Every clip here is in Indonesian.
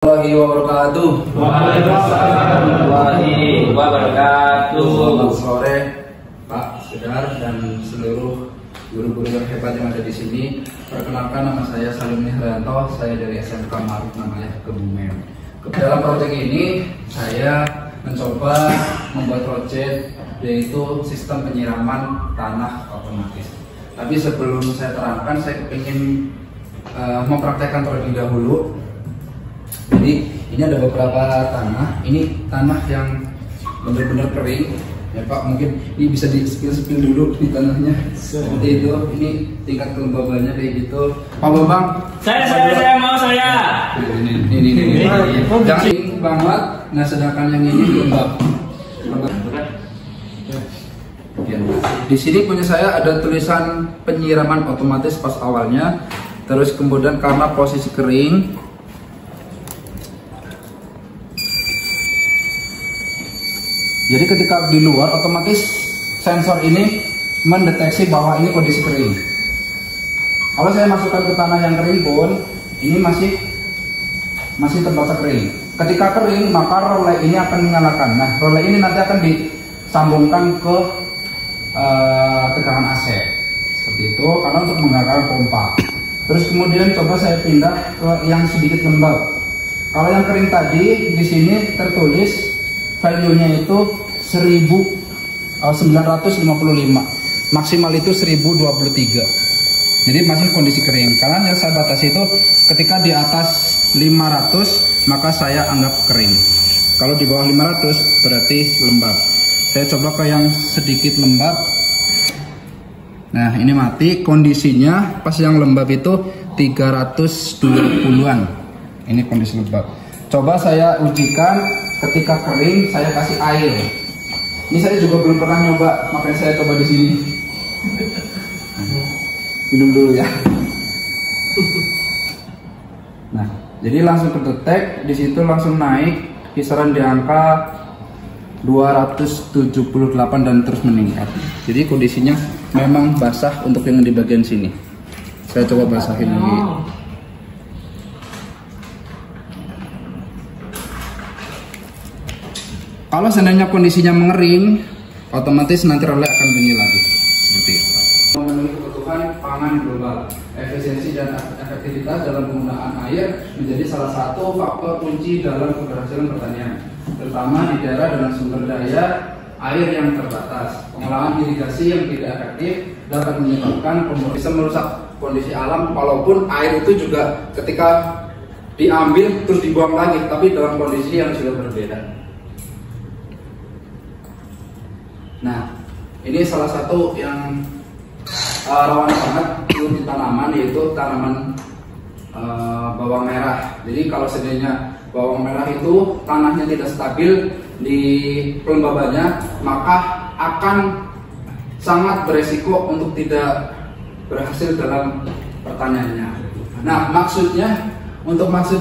Warahmatullahi wabarakatuh. Waalaikumsalam warahmatullahi wabarakatuh. Selamat sore Pak Sedar dan seluruh guru-guru yang hebat yang ada di sini. Perkenalkan, nama saya Salim Nihranto, saya dari SMK Ma'ruf Namanya Kebumen. Dalam proyek ini saya mencoba membuat proyek yaitu sistem penyiraman tanah otomatis. Tapi sebelum saya terangkan, saya ingin mempraktekkan terlebih dahulu. Jadi ini ada beberapa tanah. Ini tanah yang benar-benar kering ya Pak. Mungkin ini bisa di spill dulu di tanahnya seperti itu. Ini tingkat kelembabannya kayak gitu. Pak Bambang, Saya mau saya. Ini. Jangan ini banget. Nah, sedangkan yang ini lembab. Di sini punya saya ada tulisan penyiraman otomatis pas awalnya. Terus kemudian karena posisi kering, jadi ketika di luar otomatis sensor ini mendeteksi bahwa ini kondisi kering. Kalau saya masukkan ke tanah yang kering pun ini masih terbaca kering. Ketika kering maka relay ini akan menyalakan. Nah, relay ini nanti akan disambungkan ke tegangan AC seperti itu karena untuk menggerakkan pompa. Terus kemudian coba saya pindah ke yang sedikit lembab. Kalau yang kering tadi di sini tertulis value-nya itu 1955, maksimal itu 1023. Jadi masih kondisi kering. Karena yang saya batasi itu ketika di atas 500 maka saya anggap kering. Kalau di bawah 500 berarti lembab. Saya coba ke yang sedikit lembab. Nah, ini mati. Kondisinya pas yang lembab itu 320-an. Ini kondisi lembab. Coba saya ujikan ketika kering, saya kasih air. Ini saya juga belum pernah nyoba, makanya saya coba di sini. Minum dulu ya. Nah, jadi langsung kedetek, di situ langsung naik kisaran di angka 278 dan terus meningkat. Jadi kondisinya memang basah untuk yang di bagian sini. Saya coba basahin lagi. Kalau seandainya kondisinya mengering, otomatis nanti relay akan bunyi lagi seperti itu. Memenuhi kebutuhan pangan global, efisiensi dan efektivitas dalam penggunaan air menjadi salah satu faktor kunci dalam keberhasilan pertanian, terutama di daerah dengan sumber daya air yang terbatas. Pengolahan irigasi yang tidak efektif dapat menyebabkan bisa merusak kondisi alam, walaupun air itu juga ketika diambil terus dibuang lagi, tapi dalam kondisi yang sudah berbeda. Nah, ini salah satu yang rawan banget di tanaman, yaitu tanaman bawang merah. Jadi kalau seandainya bawang merah itu tanahnya tidak stabil di kelembabannya, maka akan sangat beresiko untuk tidak berhasil dalam pertaniannya. Nah, maksud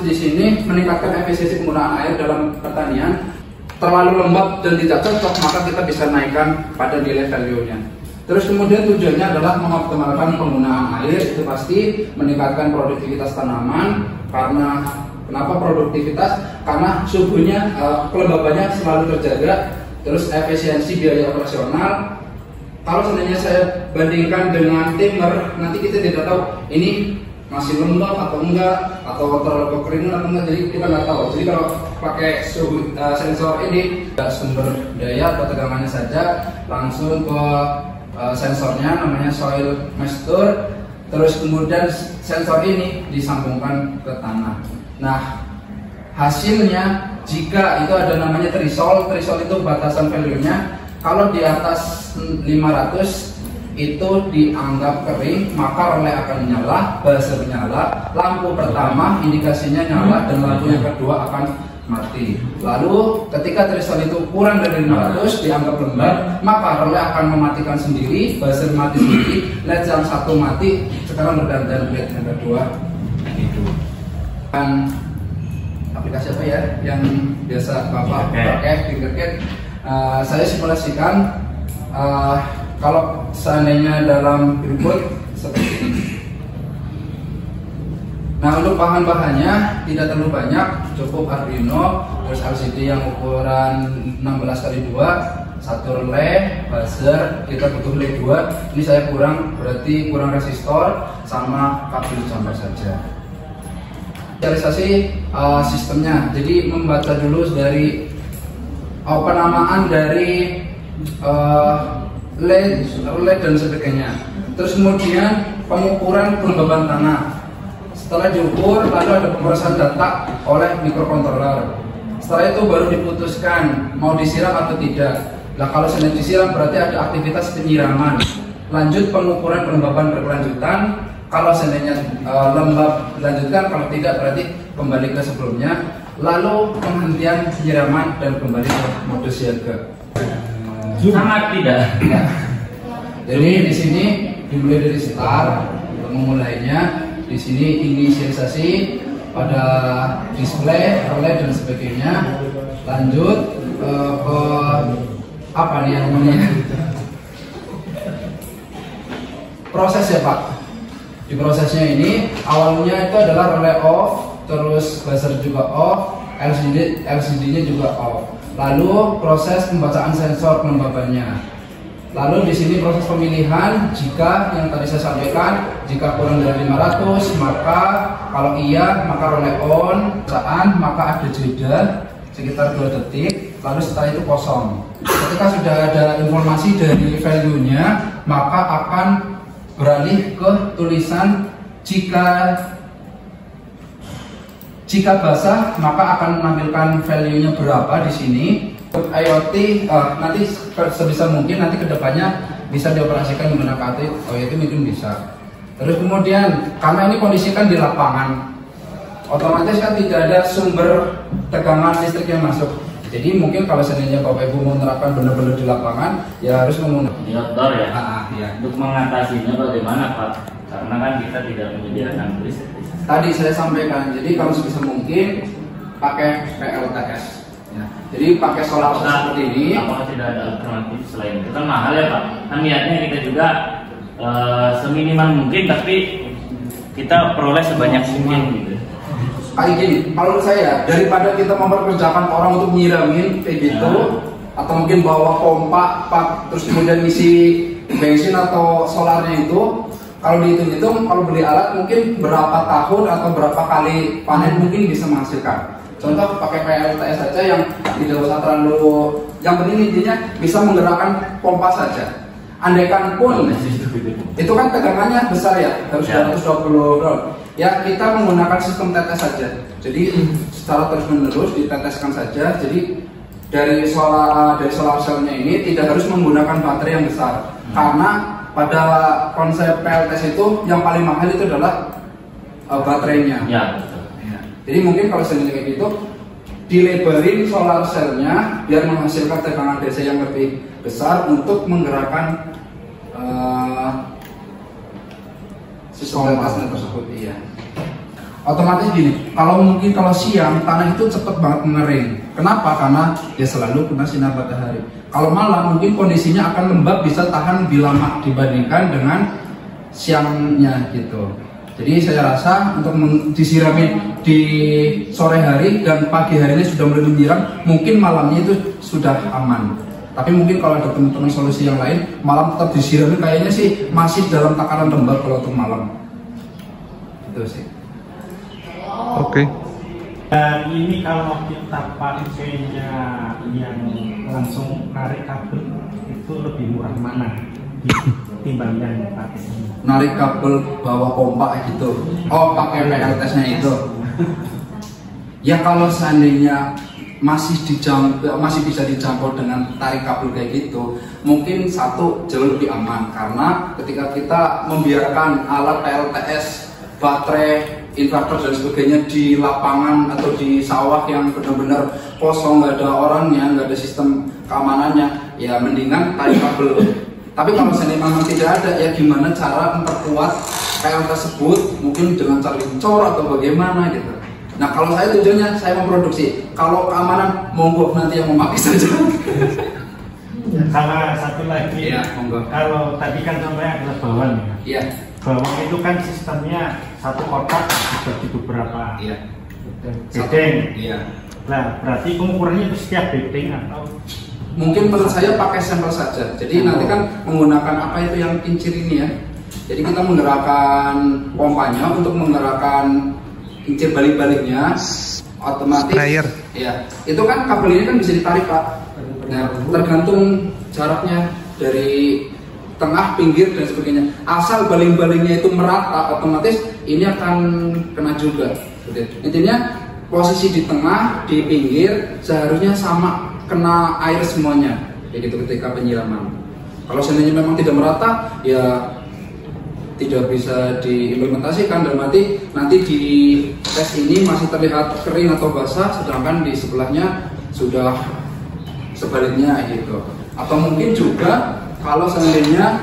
di sini meningkatkan efisiensi penggunaan air dalam pertanian. Terlalu lembab dan tidak cocok, maka kita bisa naikkan pada nilai value-nya. Terus kemudian tujuannya adalah mengoptimalkan penggunaan air, itu pasti meningkatkan produktivitas tanaman. Karena kenapa produktivitas? Karena suhunya, kelembabannya selalu terjaga. Terus efisiensi biaya operasional. Kalau seandainya saya bandingkan dengan timer, nanti kita tidak tahu ini masih lembab atau enggak, atau terlalu kekeringan atau enggak, jadi kita nggak tahu. Jadi kalau pakai sensor ini, sumber daya atau tegangannya saja, langsung ke sensornya namanya soil moisture. Terus kemudian sensor ini disambungkan ke tanah. Nah, hasilnya jika itu ada namanya threshold itu batasan value-nya. Kalau di atas 500 itu dianggap kering, maka relay akan nyala, buzzer nyala, lampu pertama indikasinya nyala, dan lampu yang kedua akan mati. Lalu ketika threshold itu kurang dari 500 dianggap lembab, maka relay akan mematikan sendiri, buzzer mati sendiri, LED yang satu mati, sekarang bergantian LED yang kedua. Itu kan aplikasi apa ya yang biasa Bapak pakai, Tinkercad. Saya simulasikan kalau seandainya dalam input seperti ini. Nah, untuk bahan-bahannya tidak terlalu banyak, cukup Arduino, terus LCD yang ukuran 16x2, satu relay, buzzer, kita butuh relay 2. Ini saya kurang, berarti kurang resistor sama kabel jumper saja. Realisasi sistemnya, jadi membaca dulu dari penamaan dari relay dan sebagainya. Terus kemudian pengukuran kelembaban tanah. Setelah diukur, lalu ada pemrosesan data oleh mikrokontroler. Setelah itu baru diputuskan mau disiram atau tidak. Nah, kalau sudah disiram berarti ada aktivitas penyiraman. Lanjut pengukuran kelembaban berkelanjutan. Kalau seandainya lembab dilanjutkan, kalau tidak berarti kembali ke sebelumnya. Lalu penghentian penyiraman dan kembali ke mode siaga. Sangat tidak. Ya. Jadi di sini dimulai dari start untuk memulainya. Di sini inisialisasi pada display, relay dan sebagainya. Lanjut ke apa nih yang namanya? Proses ya Pak. Di prosesnya ini awalnya itu adalah relay off, terus buzzer juga off, LCD-nya juga off. Lalu proses pembacaan sensor kelembabannya. Lalu di sini proses pemilihan, jika yang tadi saya sampaikan, jika kurang dari 500 maka kalau iya maka relay on, bacaan maka ada jeda sekitar 2 detik, lalu setelah itu kosong. Ketika sudah ada informasi dari value-nya, maka akan beralih ke tulisan jika basah maka akan menampilkan value-nya berapa di sini. IoT nanti sebisa mungkin nanti kedepannya bisa dioperasikan menggunakan IoT mungkin bisa. Terus kemudian karena ini kondisi kan di lapangan, otomatis kan tidak ada sumber tegangan listrik yang masuk. Jadi mungkin kalau seandainya Bapak Ibu mau menerapkan benar-benar di lapangan, ya harus menggunakan outdoor ya. Ya. Untuk mengatasinya bagaimana Pak? Karena kan kita tidak menyediakan listrik. Tadi saya sampaikan, jadi kalau sebisa mungkin pakai PLTS. Ya. Jadi pakai solar seperti ini. Apakah tidak ada alternatif selain itu? Kan mahal ya Pak. Kan niatnya kita juga seminimal mungkin, tapi kita peroleh sebanyak mungkin gitu. Kayak gini, kalau saya daripada kita memperkerjakan orang untuk nyiramin kayak gitu, atau mungkin bawa pompa, terus kemudian isi bensin atau solarnya itu, kalau dihitung-hitung, kalau beli alat mungkin berapa tahun atau berapa kali panen mungkin bisa menghasilkan. Contoh pakai PLTS saja yang tidak usah terlalu, yang penting intinya bisa menggerakkan pompa saja. Andaikan pun itu kan tegangannya besar ya, harus 220 volt. Ya kita menggunakan sistem tetes saja. Jadi secara terus menerus diteteskan saja. Jadi dari solar cell-nya ini tidak harus menggunakan baterai yang besar. Karena pada konsep PLTS itu yang paling mahal itu adalah baterainya. Ya. Jadi mungkin kalau seandainya kayak gitu, dilebarin solar cell-nya biar menghasilkan tegangan DC yang lebih besar untuk menggerakkan sistem tetasnya tersebut. Iya. Otomatis gini, kalau siang tanah itu cepet banget mengering. Kenapa? Karena dia selalu kena sinar matahari. Kalau malam mungkin kondisinya akan lembab, bisa tahan lebih lama dibandingkan dengan siangnya gitu. Jadi saya rasa untuk disirami di sore hari dan pagi harinya sudah mulai menyiram, mungkin malamnya itu sudah aman. Tapi mungkin kalau ada teman-teman solusi yang lain, malam tetap disirami, kayaknya sih masih dalam takaran lembab kalau untuk malam. Itu sih. Oke. Dan ini kalau kita pakainya yang langsung narik kabel itu lebih murah mana dibanding yang pakai ini? Narik kabel bawa pompa gitu. Oh, pakai PLTS-nya itu. Ya kalau seandainya masih bisa dijangkau dengan tarik kabel kayak gitu, mungkin satu jauh lebih aman karena ketika kita membiarkan alat PLTS, baterai, inverter dan sebagainya di lapangan atau di sawah yang benar-benar kosong, nggak ada orangnya, nggak ada sistem keamanannya, ya mendingan tarik kabel. Tapi kalau seandainya memang tidak ada, ya gimana cara memperkuat PL tersebut, mungkin dengan cara dicor atau bagaimana gitu. Nah kalau saya tujuannya saya memproduksi, kalau keamanan monggo nanti yang memakai saja. Sama satu lagi, ya, monggo. kalau tadi kan contohnya adalah bawaan ya. Iya. bawang itu kan sistemnya satu kotak dibagi beberapa Iya. bedeng. Iya. Nah, berarti pengukurannya itu setiap bedeng atau Mungkin menurut saya pakai sampel saja. Jadi nanti kan menggunakan apa itu yang kincir ini ya. Jadi kita menggerakkan pompanya untuk menggerakkan kincir balik-baliknya, otomatis. Sprayer. Ya, itu kan kabel ini kan bisa ditarik Pak. Nah, tergantung jaraknya dari tengah, pinggir dan sebagainya. Asal baling-balingnya itu merata, otomatis ini akan kena juga. Intinya posisi di tengah, di pinggir seharusnya sama, kena air semuanya. Kayak gitu ketika penyiraman. Kalau seandainya memang tidak merata, ya tidak bisa diimplementasikan. Dalam arti nanti di tes ini masih terlihat kering atau basah, sedangkan di sebelahnya sudah sebaliknya gitu. Atau mungkin juga kalau seandainya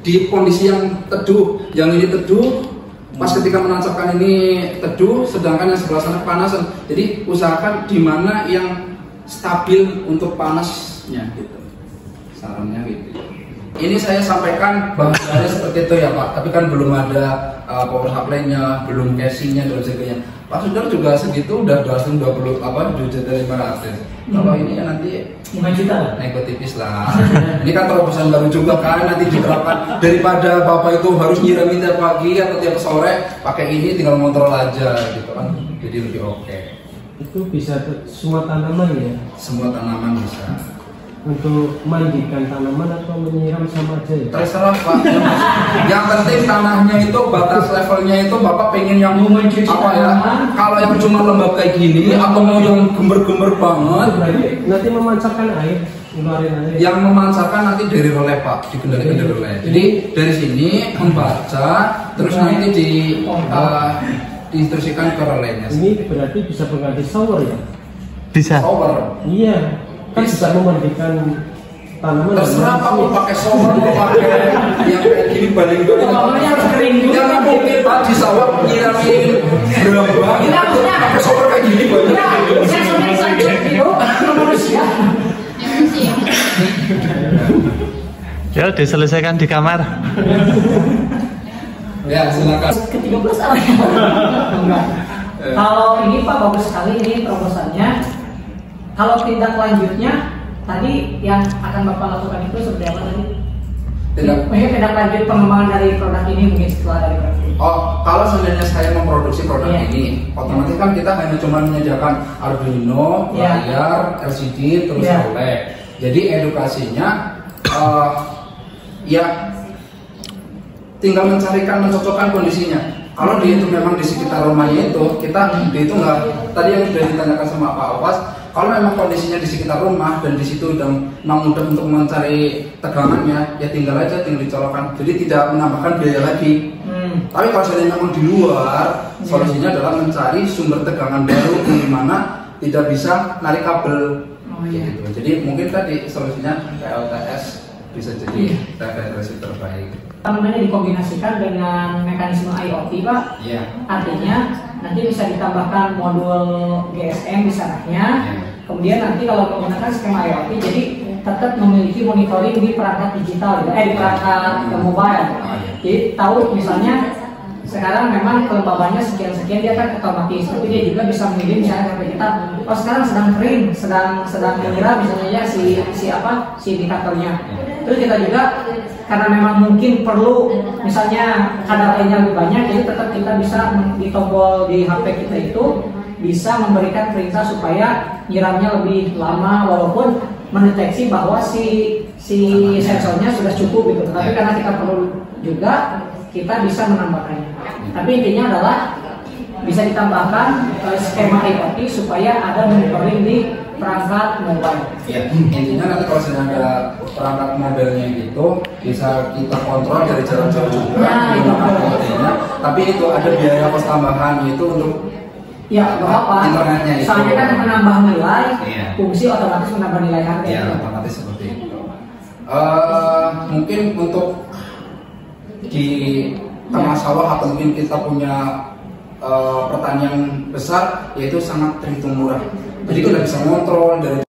di kondisi yang teduh, yang ini teduh, pas ketika menancapkan ini teduh, sedangkan yang sebelah sana kepanasan. Jadi usahakan di mana yang stabil untuk panasnya gitu. Sarannya gitu. Ini saya sampaikan bahannya seperti itu ya Pak, tapi kan belum ada power supply-nya, belum casingnya dan sebagainya. Pak Sudar juga segitu udah langsung 2 juta 500. Kalau ini ya nanti 5 juta lah. nego tipis lah. Ini kan terobosan baru juga kan, nanti diterapkan. Daripada Bapak itu harus nyiramin tiap pagi atau tiap sore, pakai ini tinggal kontrol aja gitu kan. Jadi lebih oke. Itu bisa semua tanaman ya? Semua tanaman bisa. Untuk mandikan tanaman atau menyiram sama aja ya? Terserah Pak. Yang penting tanahnya itu batas levelnya itu Bapak pengen yang apa ya? Kalau yang cuma lembab kayak gini atau mau yang gember-gember banget, Nanti memancarkan air, ngeluarin air. yang memancarkan nanti dari relay Pak, dikendalikan dari relay. Jadi dari sini membaca, terus nanti diinstruksikan ke relaynya. Ini berarti bisa pengganti shower ya? Bisa. Shower. Iya, kan bisa memandikan tanaman. Terserah Pak, mau pakai shower, mau pakai yang kayak gini baling-baling. harus kering dulu. Yang mungkin Pak di sawah nyiramin berapa? Pakai shower kayak gini banyak. Ya, diselesaikan di kamar. Ya, silakan. Ke-13 awalnya. Enggak. Kalau ini Pak bagus sekali ini terobosannya. Kalau tindak lanjutnya tadi yang akan Bapak lakukan itu seperti apa tadi? Tindak lanjut pengembangan dari produk ini mungkin setelah dari produk ini. Oh, kalau seandainya saya memproduksi produk Iya. ini, otomatis kan kita hanya cuma menyediakan Arduino, Iya. layar, LCD, terus Iya. relay. Jadi edukasinya ya tinggal mencarikan, mencocokkan kondisinya. Kalau dia itu memang di sekitar rumahnya itu, dia itu nggak, tadi yang sudah ditanyakan sama Pak Opas, kalau memang kondisinya di sekitar rumah dan di situ udah mudah untuk mencari tegangannya, ya tinggal dicolokkan. Jadi tidak menambahkan biaya lagi. Tapi kalau seandainya memang di luar, solusinya adalah mencari sumber tegangan baru di mana tidak bisa narik kabel. Gitu. Jadi mungkin tadi solusinya PLTS bisa jadi referensi terbaik. Namanya dikombinasikan dengan mekanisme IoT Pak. Iya. Artinya nanti bisa ditambahkan modul GSM di sananya. Kemudian nanti kalau menggunakan skema IoT, jadi tetap memiliki monitoring di perangkat digital, di perangkat mobile. Jadi tahu misalnya sekarang memang kelembabannya sekian-sekian, dia kan otomatis, tapi dia juga bisa mengirim misalnya sampai kita, oh sekarang sedang kering, sedang menyiram misalnya ya si indikatornya. Terus kita juga karena memang mungkin perlu misalnya kadar airnya lebih banyak, jadi tetap kita bisa di tombol di HP kita itu bisa memberikan perintah supaya nyiramnya lebih lama walaupun mendeteksi bahwa si sensornya sudah cukup gitu. Tapi karena kita perlu juga, kita bisa menambahkannya. Tapi intinya adalah bisa ditambahkan skema IoT supaya ada monitoring di perangkat mobile. Ya, intinya nanti kalau sudah ada perangkat mobilnya gitu bisa kita kontrol dari jauh-jauh juga menggunakan IoT-nya. Tapi itu ada biaya kos tambahan itu untuk internetnya itu. Soalnya kan menambah nilai, Iya. fungsi otomatis menambah nilai harga. Ya, otomatis seperti itu. Mungkin untuk di tengah sawah atau mungkin kita punya pertanian besar, yaitu sangat terhitung murah. Jadi kita bisa ngontrol dari